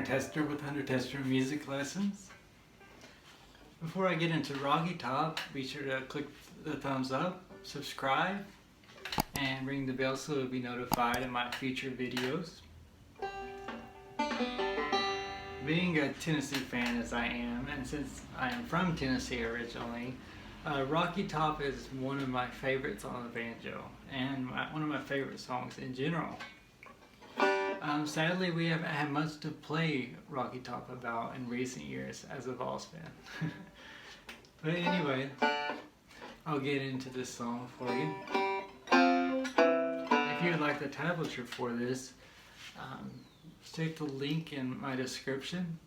Hunter Tester with Hunter Tester Music Lessons. Before I get into Rocky Top, be sure to click the thumbs up, subscribe, and ring the bell so you'll be notified of my future videos. Being a Tennessee fan as I am, and since I am from Tennessee originally, Rocky Top is one of my favorites on the banjo, and one of my favorite songs in general. Sadly, we haven't had much to play Rocky Top about in recent years as a Vols fan. But anyway, I'll get into this song for you. If you would like the tablature for this, check the link in my description.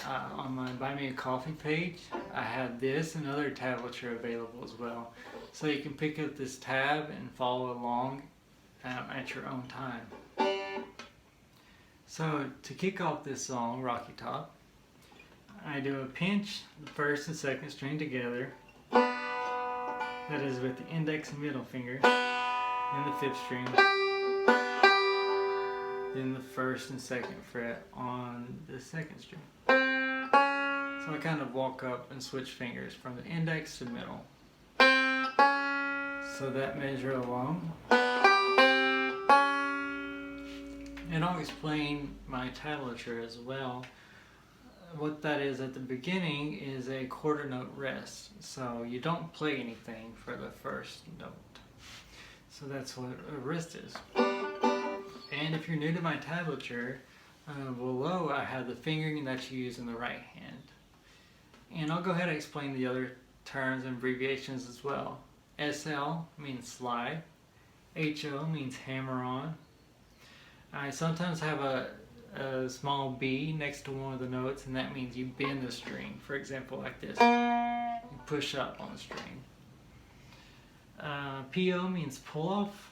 On my Buy Me a Coffee page, I have this and other tablature available as well. So you can pick up this tab and follow along at your own time. So to kick off this song, Rocky Top, I do a pinch the first and second string together. That is with the index and middle finger, then the fifth string, then the first and second fret on the second string. So I kind of walk up and switch fingers from the index to middle. So that measure along. And I'll explain my tablature as well. What that is at the beginning is a quarter note rest. So you don't play anything for the first note. So that's what a rest is. And if you're new to my tablature, below I have the fingering that you use in the right hand. And I'll go ahead and explain the other terms and abbreviations as well. SL means slide. HO means hammer on. I sometimes have a small B next to one of the notes, and that means you bend the string. For example, like this. You push up on the string. PO means pull off.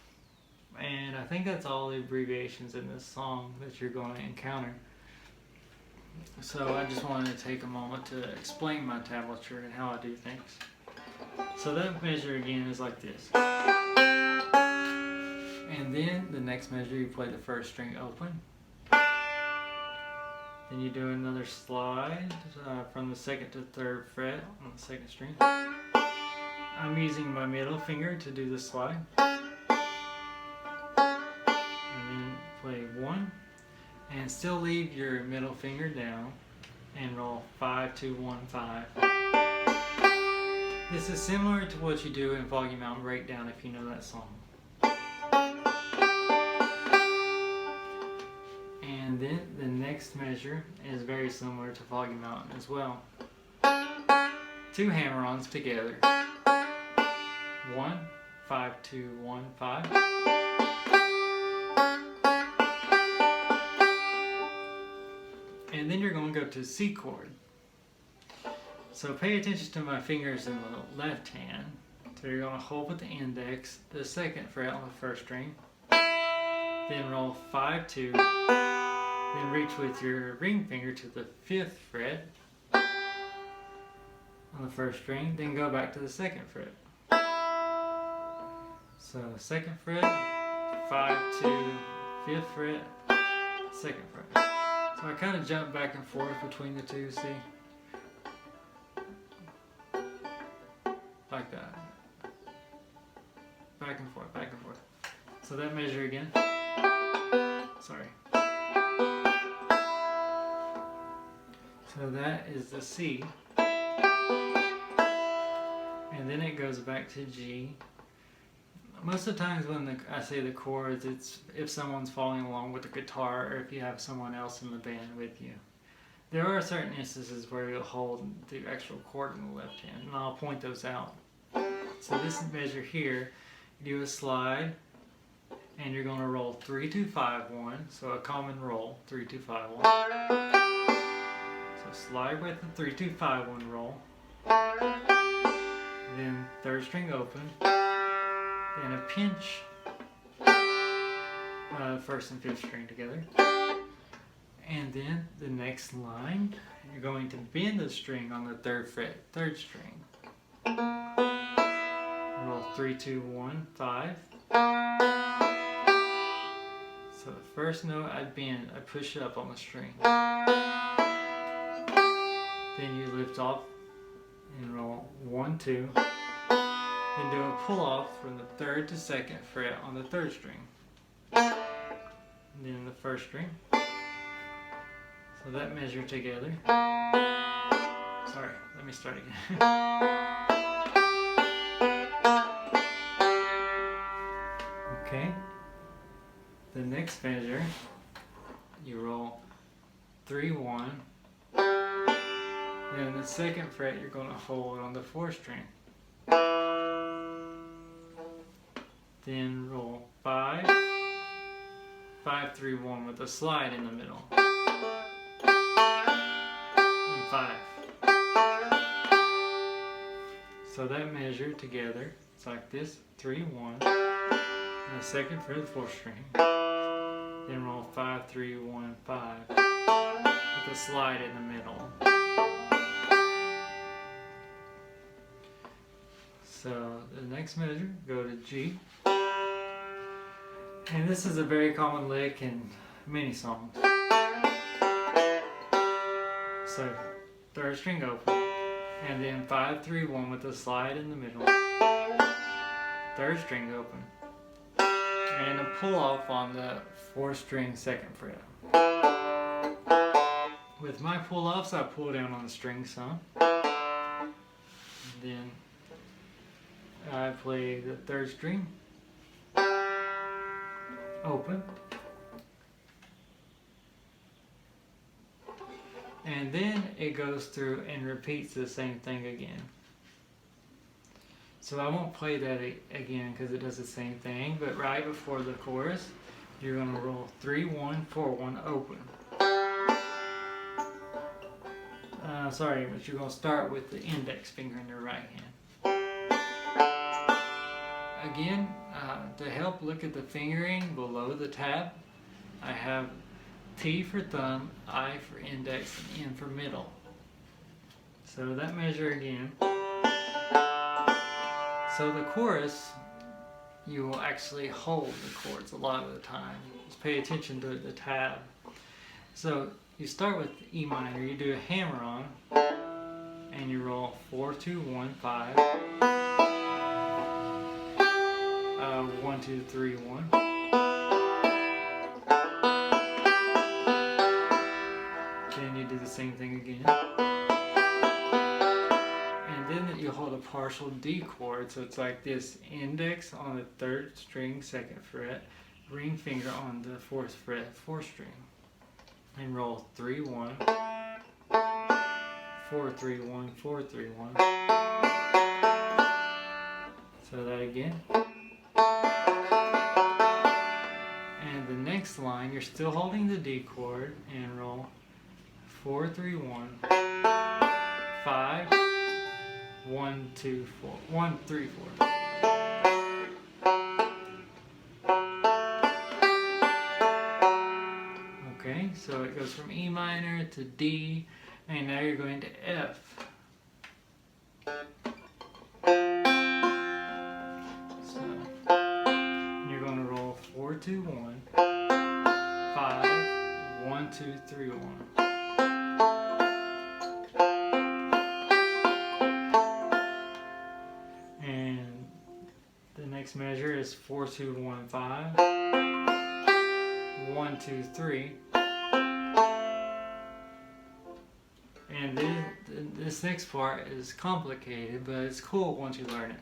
And I think that's all the abbreviations in this song that you're going to encounter. So I just wanted to take a moment to explain my tablature and how I do things. So that measure again is like this. And then the next measure you play the first string open. Then you do another slide from the second to third fret on the second string. I'm using my middle finger to do the slide. Play 1 and still leave your middle finger down and roll 5, 2, 1, 5. This is similar to what you do in Volume Mountain Breakdown if you know that song. And then the next measure is very similar to Volume Mountain as well. 2 hammer-ons together. 1, 5, 2, 1, 5. And then you're going to go to C chord. So pay attention to my fingers in the left hand. So you're going to hold with the index, the second fret on the first string. Then roll 5, 2. Then reach with your ring finger to the 5th fret on the first string. Then go back to the second fret. So second fret, 5, 2, 5th fret, second fret. So I kind of jump back and forth between the two, see? Like that. Back and forth, back and forth. So that measure again. Sorry. So that is the C. And then it goes back to G. Most of the times when I say the chords, it's if someone's following along with the guitar or if you have someone else in the band with you. There are certain instances where you'll hold the actual chord in the left hand, and I'll point those out. So this measure here, you do a slide, and you're going to roll 3, 2, 5, 1. So a common roll, 3, 2, 5, 1. So slide with the 3, 2, 5, 1 roll. Then third string open. Then a pinch, first and fifth string together. And then the next line, you're going to bend the string on the third fret, third string. Roll 3, 2, 1, 5. So the first note I bend, I push up on the string. Then you lift off and roll 1, 2. Then do a pull off from the 3rd to 2nd fret on the 3rd string. And then the 1st string. So that measure together. Sorry, let me start again. Okay. The next measure, you roll 3, 1. Then the 2nd fret you're going to hold on the 4th string. Then roll 5, 5, 3, 1 with a slide in the middle. And 5. So that measure together, it's like this, 3, 1. And the 2nd fret of the 4th string. Then roll 5, 3, 1, 5 with a slide in the middle. So the next measure, go to G. And this is a very common lick in many songs. So 3rd string open, and then 5, 3, 1 with a slide in the middle. 3rd string open, and a pull off on the 4th string 2nd fret. With my pull offs, I pull down on the string some. Then I play the 3rd string open, and then it goes through and repeats the same thing again. So I won't play that again because it does the same thing, but right before the chorus you're going to roll 3, 1, 4, 1 open. Sorry, but you're going to start with the index finger in your right hand. Again, to help look at the fingering below the tab, I have T for thumb, I for index, and N for middle. So that measure again. So the chorus, you will actually hold the chords a lot of the time. Just pay attention to the tab. So you start with E minor, you do a hammer on, and you roll 4, 2, 1, 5. 1, 2, 3, 1. Then you do the same thing again. And then you hold a partial D chord, so it's like this: index on the 3rd string, 2nd fret, ring finger on the 4th fret, 4th string. And roll 3, 1, 4, 3, 1, 4, 3, 1. So that again. And the next line, you're still holding the D chord, and roll 4, 3, 1, 5, 1, 2, 4, 1, 3, 4. Okay, so it goes from E minor to D, and now you're going to F. So you're going to roll 4, 2, 1, 5, 1, 2, 3, 1. And the next measure is 4, 2, 1, 5, 1, 2, 3. And this next part is complicated, but it's cool once you learn it.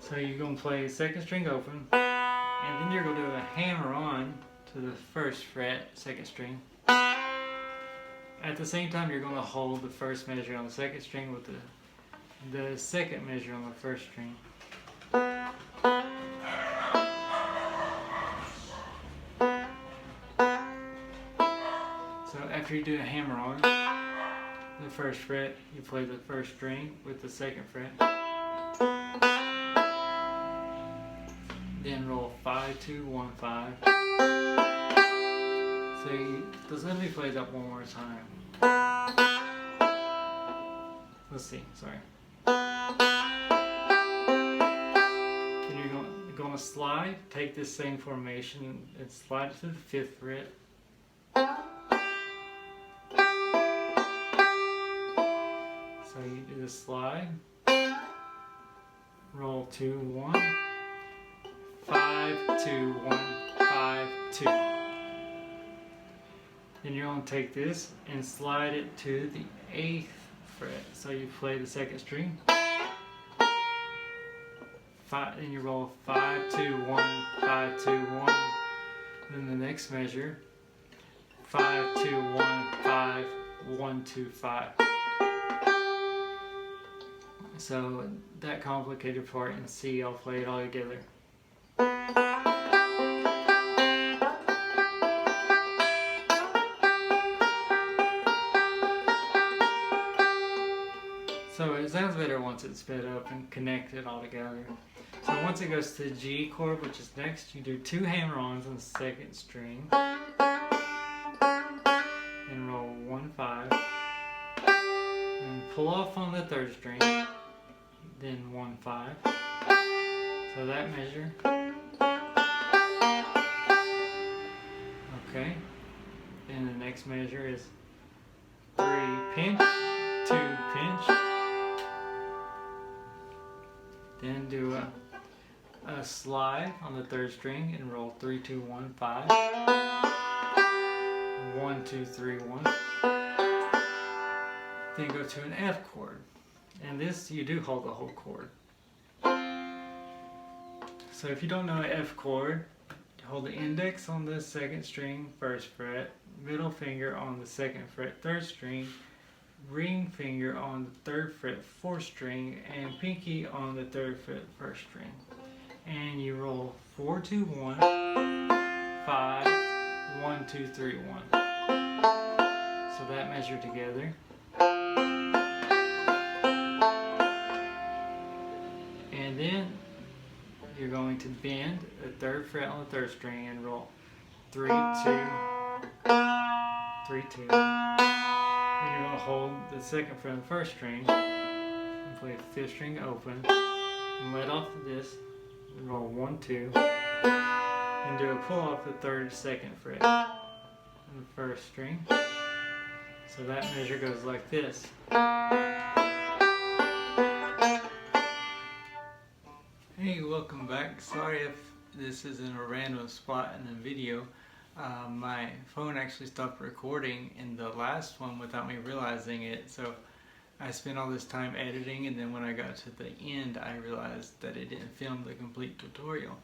So you're going to play 2nd string open, and then you're going to do a hammer on to the 1st fret, 2nd string. At the same time, you're going to hold the 1st measure on the 2nd string with the 2nd measure on the 1st string. So after you do a hammer on the 1st fret, you play the 1st string with the 2nd fret. Then roll 5, 2, 1, 5. So just let me play that one more time. Let's see, sorry. Then you're going to slide, take this same formation and slide it to the 5th fret. So you do the slide, roll 2, 1, 5, 2, 1, 5, 2. Then you're going to take this and slide it to the 8th fret. So you play the 2nd string. 5, and you roll 5, 2, 1, 5, 2, 1. Then the next measure, 5, 2, 1, 5, 1, 2, 5. So that complicated part in C, I'll play it all together. So it sounds better once it's sped up and connected all together. So once it goes to the G chord, which is next, you do 2 hammer-ons on the 2nd string and roll 1, 5, and pull off on the 3rd string, then 1, 5. So that measure. Okay. Then the next measure is 3 pinch, 2 pinch. Then do a slide on the 3rd string and roll 3, 2, 1, 5. 1, 2, 3, 1. Then go to an F chord. And this, you do hold the whole chord. So if you don't know an F chord, hold the index on the 2nd string, 1st fret, middle finger on the 2nd fret, 3rd string, ring finger on the 3rd fret, 4th string, and pinky on the 3rd fret, 1st string. And you roll 4, 2, 1, 5, 1, 2, 3, 1. So that measure together. And then you're going to bend the 3rd fret on the 3rd string and roll 3, 2, 3, 2. Then you're going to hold the 2nd fret on the 1st string and play a 5th string open and let off of this and roll 1, 2 and do a pull off the 3rd, 2nd fret on the 1st string. So that measure goes like this. Hey, welcome back. Sorry if this is in a random spot in the video. My phone actually stopped recording in the last one without me realizing it, so I spent all this time editing, and then when I got to the end I realized that it didn't film the complete tutorial.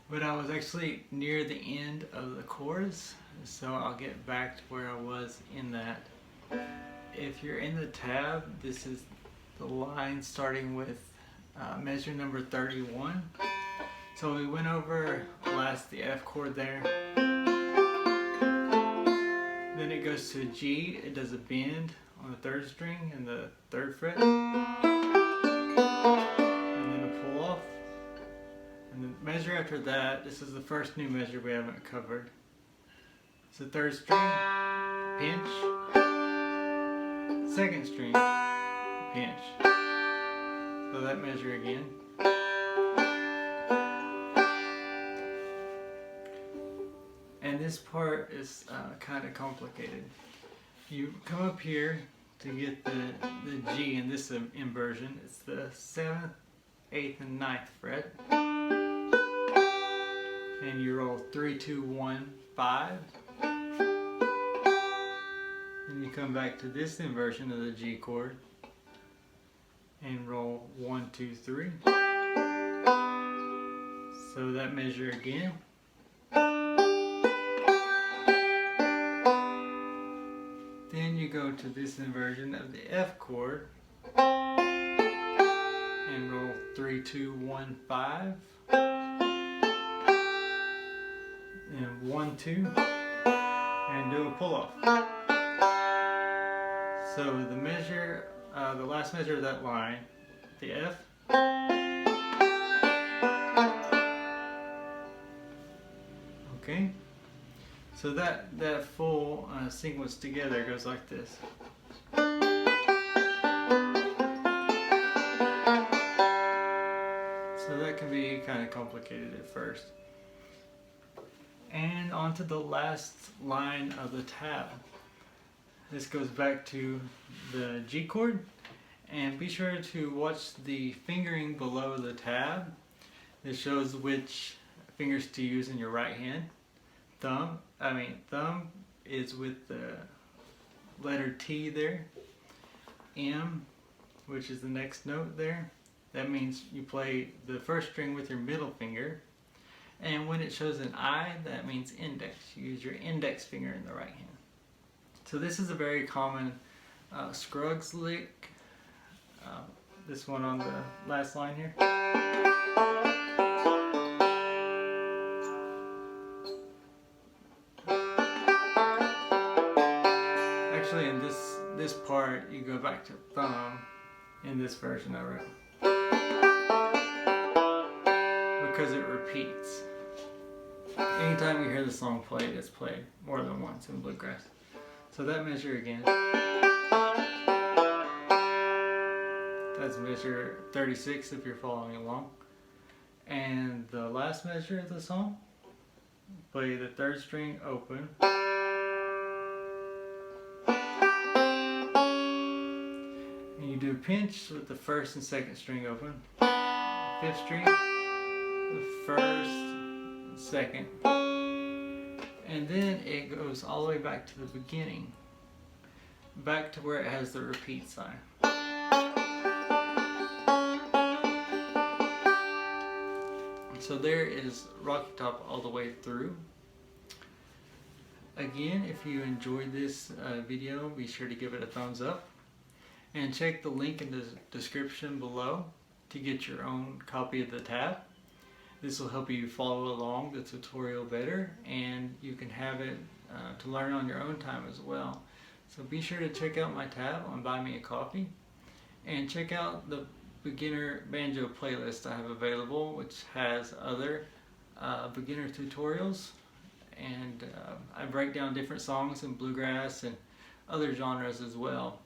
But I was actually near the end of the chorus, so I'll get back to where I was in that. If you're in the tab, this is the line starting with measure number 31. So we went over last the F chord there. Then it goes to a G, it does a bend on the 3rd string and the 3rd fret. And then a pull off. And the measure after that, this is the first new measure we haven't covered. It's the 3rd string, pinch, 2nd string, pinch. So that measure again. And this part is kind of complicated. You come up here to get the G in this inversion. It's the 7th, 8th, and 9th fret. And you roll 3, 2, 1, 5. Then you come back to this inversion of the G chord and roll 1, 2, 3. So that measure again. Then you go to this inversion of the F chord and roll 3, 2, 1, 5. And 1, 2. And do a pull off. So the measure, the last measure of that line, the F. Okay. So that full sequence together goes like this. So that can be kind of complicated. complicated at first. And on to the last line of the tab. This goes back to the G chord, and be sure to watch the fingering below the tab. It shows which fingers to use in your right hand. Thumb is with the letter T there. M, which is the next note there. That means you play the first string with your middle finger. And when it shows an I, that means index. You use your index finger in the right hand. So this is a very common Scruggs lick. This one on the last line here. Actually, in this part, you go back to thumb in this version I wrote, because it repeats. Anytime you hear the song played, it's played more than once in bluegrass. So that measure again. That's measure 36 if you're following along. And the last measure of the song, play the third string open. And you do pinch with the first and second string open. Fifth string, the first, second. And then it goes all the way back to the beginning, back to where it has the repeat sign. So there is Rocky Top all the way through. Again, if you enjoyed this video, be sure to give it a thumbs up. And check the link in the description below to get your own copy of the tab. This will help you follow along the tutorial better, and you can have it to learn on your own time as well. So be sure to check out my tab on Buy Me a Coffee, and check out the beginner banjo playlist I have available, which has other beginner tutorials, and I break down different songs in bluegrass and other genres as well.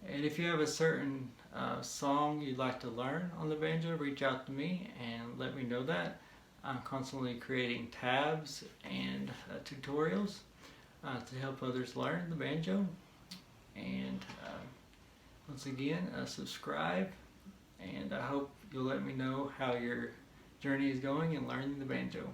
And if you have a certain song you'd like to learn on the banjo, reach out to me and let me know that. I'm constantly creating tabs and tutorials to help others learn the banjo. And once again, subscribe, and I hope you'll let me know how your journey is going in learning the banjo.